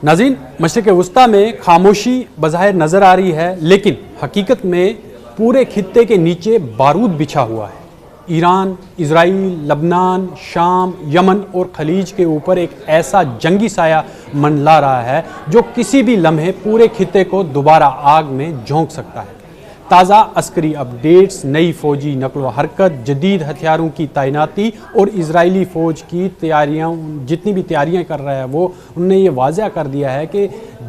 ناظرین، مشرق وسطیٰ میں خاموشی بظاہر نظر آ رہی ہے، لیکن حقیقت میں پورے خطے کے نیچے بارود بچھا ہوا ہے۔ ایران، اسرائیل، لبنان، شام، یمن اور خلیج کے اوپر ایک ایسا جنگی سایہ منڈلا رہا ہے جو کسی بھی لمحے پورے خطے کو دوبارہ آگ میں جھونک سکتا ہے۔ تازہ عسکری اپڈیٹس، نئی فوجی نقل و حرکت، جدید ہتھیاروں کی تعیناتی اور اسرائیلی فوج کی تیاریاں، جتنی بھی تیاریاں کر رہا ہے انہوں نے یہ واضح کر دیا ہے کہ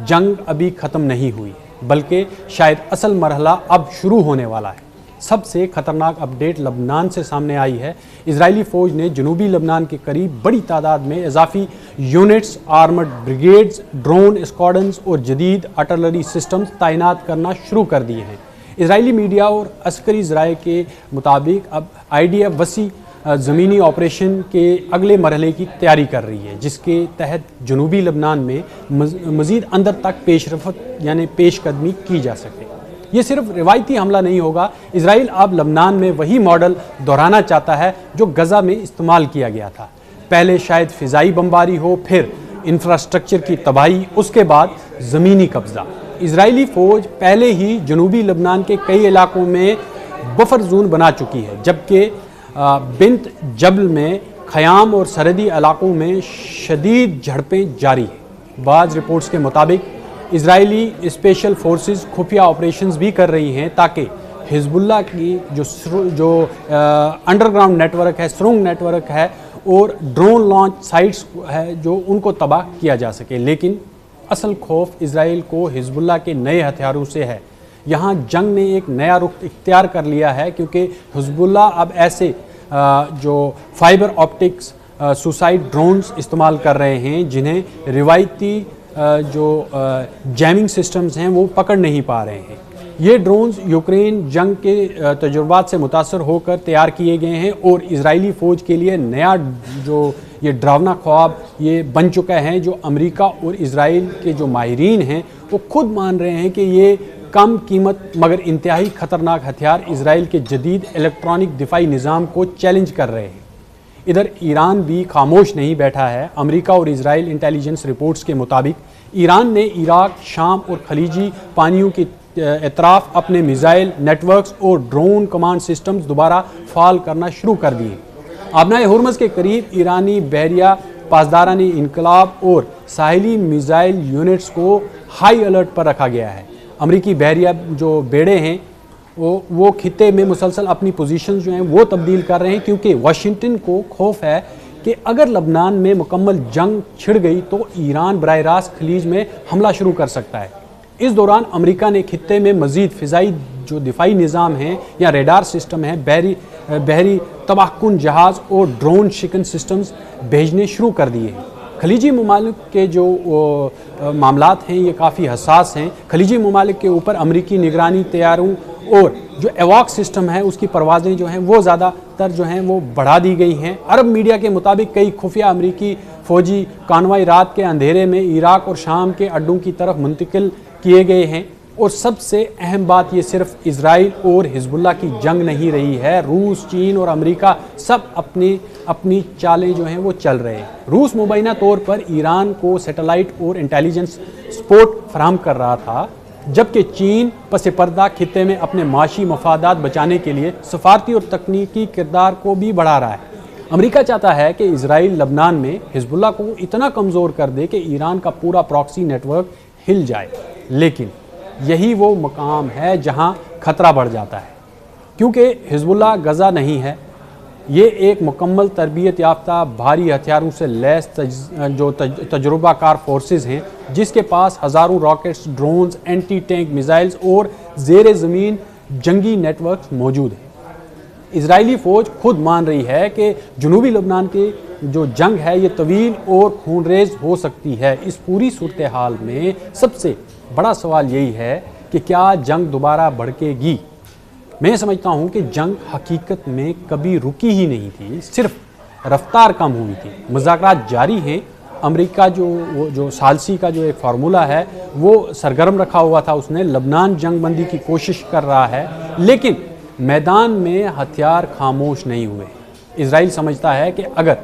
جنگ ابھی ختم نہیں ہوئی، بلکہ شاید اصل مرحلہ اب شروع ہونے والا ہے۔ سب سے خطرناک اپڈیٹ لبنان سے سامنے آئی ہے۔ اسرائیلی فوج نے جنوبی لبنان کے قریب بڑی تعداد میں اضافی یونٹس، آرمڈ بریگیڈز، ڈرون اسکواڈنز اور جدید آرٹلری سسٹمز تعینات کرنا شروع کر دیے ہیں۔ اسرائیلی میڈیا اور عسکری ذرائع کے مطابق اب IDF وسیع زمینی آپریشن کے اگلے مرحلے کی تیاری کر رہی ہے، جس کے تحت جنوبی لبنان میں مزید اندر تک پیش رفت یعنی پیش قدمی کی جا سکے۔ یہ صرف روایتی حملہ نہیں ہوگا، اسرائیل اب لبنان میں وہی ماڈل دہرانا چاہتا ہے جو غزہ میں استعمال کیا گیا تھا۔ پہلے شاید فضائی بمباری ہو، پھر انفراسٹرکچر کی تباہی، اس کے بعد زمینی قبضہ۔ اسرائیلی فوج پہلے ہی جنوبی لبنان کے کئی علاقوں میں بفر زون بنا چکی ہے، جبکہ بنت جبل میں، خیام اور سرحدی علاقوں میں شدید جھڑپیں جاری ہیں۔ بعض رپورٹس کے مطابق اسرائیلی اسپیشل فورسز خفیہ آپریشنز بھی کر رہی ہیں تاکہ حزب اللہ کی جو انڈر گراؤنڈ نیٹ ورک ہے، سرنگ نیٹ ورک ہے اور ڈرون لانچ سائٹس ہے جو ان کو تباہ کیا جا سکے۔ لیکن اصل خوف اسرائیل کو حزب اللہ کے نئے ہتھیاروں سے ہے۔ یہاں جنگ نے ایک نیا رخ اختیار کر لیا ہے، کیونکہ حزب اللہ اب ایسے جو فائبر آپٹکس سوسائڈ ڈرونز استعمال کر رہے ہیں جنہیں روایتی جو جیمنگ سسٹمز ہیں وہ پکڑ نہیں پا رہے ہیں۔ یہ ڈرونز یوکرین جنگ کے تجربات سے متاثر ہو کر تیار کیے گئے ہیں اور اسرائیلی فوج کے لیے نیا جو یہ ڈراونا خواب یہ بن چکا ہے، جو امریکہ اور اسرائیل کے جو ماہرین ہیں وہ خود مان رہے ہیں کہ یہ کم قیمت مگر انتہائی خطرناک ہتھیار اسرائیل کے جدید الیکٹرانک دفاعی نظام کو چیلنج کر رہے ہیں۔ ادھر ایران بھی خاموش نہیں بیٹھا ہے۔ امریکہ اور اسرائیل انٹیلیجنس رپورٹس کے مطابق ایران نے عراق، شام اور خلیجی پانیوں کی اطراف اپنے میزائل نیٹ ورکس اور ڈرون کمانڈ سسٹمز دوبارہ فعال کرنا شروع کر دیے۔ آبنائے ہرمز کے قریب ایرانی بحریہ پاسداران انقلاب اور ساحلی میزائل یونٹس کو ہائی الرٹ پر رکھا گیا ہے۔ امریکی بحریہ جو بیڑے ہیں وہ خطے میں مسلسل اپنی پوزیشنز جو ہیں وہ تبدیل کر رہے ہیں، کیونکہ واشنگٹن کو خوف ہے کہ اگر لبنان میں مکمل جنگ چھڑ گئی تو ایران براہ راست خلیج میں حملہ شروع کر سکتا ہے۔ اس دوران امریکہ نے خطے میں مزید فضائی جو دفاعی نظام ہیں یا ریڈار سسٹم ہیں، بحری تباہ کن جہاز اور ڈرون شکن سسٹمز بھیجنے شروع کر دیے ہیں۔ خلیجی ممالک کے جو معاملات ہیں یہ کافی حساس ہیں۔ خلیجی ممالک کے اوپر امریکی نگرانی طیاروں اور جو ایواک سسٹم ہے اس کی پروازیں جو ہیں وہ زیادہ تر جو ہیں وہ بڑھا دی گئی ہیں۔ عرب میڈیا کے مطابق کئی خفیہ امریکی فوجی کانوائی رات کے اندھیرے میں عراق اور شام کے اڈوں کی طرف منتقل کیے گئے ہیں۔ اور سب سے اہم بات، یہ صرف اسرائیل اور حزب اللہ کی جنگ نہیں رہی ہے، روس، چین اور امریکہ سب اپنی چالیں جو ہیں وہ چل رہے ہیں۔ روس مبینہ طور پر ایران کو سیٹلائٹ اور انٹیلیجنس سپورٹ فراہم کر رہا تھا، جبکہ چین پس پردہ خطے میں اپنے معاشی مفادات بچانے کے لیے سفارتی اور تکنیکی کردار کو بھی بڑھا رہا ہے۔ امریکہ چاہتا ہے کہ اسرائیل لبنان میں حزب اللہ کو اتنا کمزور کر دے کہ ایران کا پورا پراکسی نیٹ ورک ہل جائے، لیکن یہی وہ مقام ہے جہاں خطرہ بڑھ جاتا ہے، کیونکہ حزب اللہ غزہ نہیں ہے، یہ ایک مکمل تربیت یافتہ بھاری ہتھیاروں سے لیس جو تجربہ کار فورسز ہیں، جس کے پاس ہزاروں rockets, drones, anti tank missiles اور زیر زمین جنگی نیٹ ورکس موجود ہیں۔ اسرائیلی فوج خود مان رہی ہے کہ جنوبی لبنان کی جو جنگ ہے یہ طویل اور خونریز ہو سکتی ہے۔ اس پوری صورتحال میں سب سے بڑا سوال یہی ہے کہ کیا جنگ دوبارہ بھڑکے گی؟ میں سمجھتا ہوں کہ جنگ حقیقت میں کبھی رکی ہی نہیں تھی، صرف رفتار کم ہوئی تھی۔ مذاکرات جاری ہیں۔ امریکہ جو ثالثی کا جو ایک فارمولہ ہے وہ سرگرم رکھا ہوا تھا، اس نے لبنان جنگ بندی کی کوشش کر رہا ہے، لیکن میدان میں ہتھیار خاموش نہیں ہوئے۔ اسرائیل سمجھتا ہے کہ اگر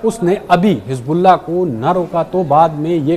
اس نے ابھی حزب اللہ کو نہ روکا تو بعد میں یہ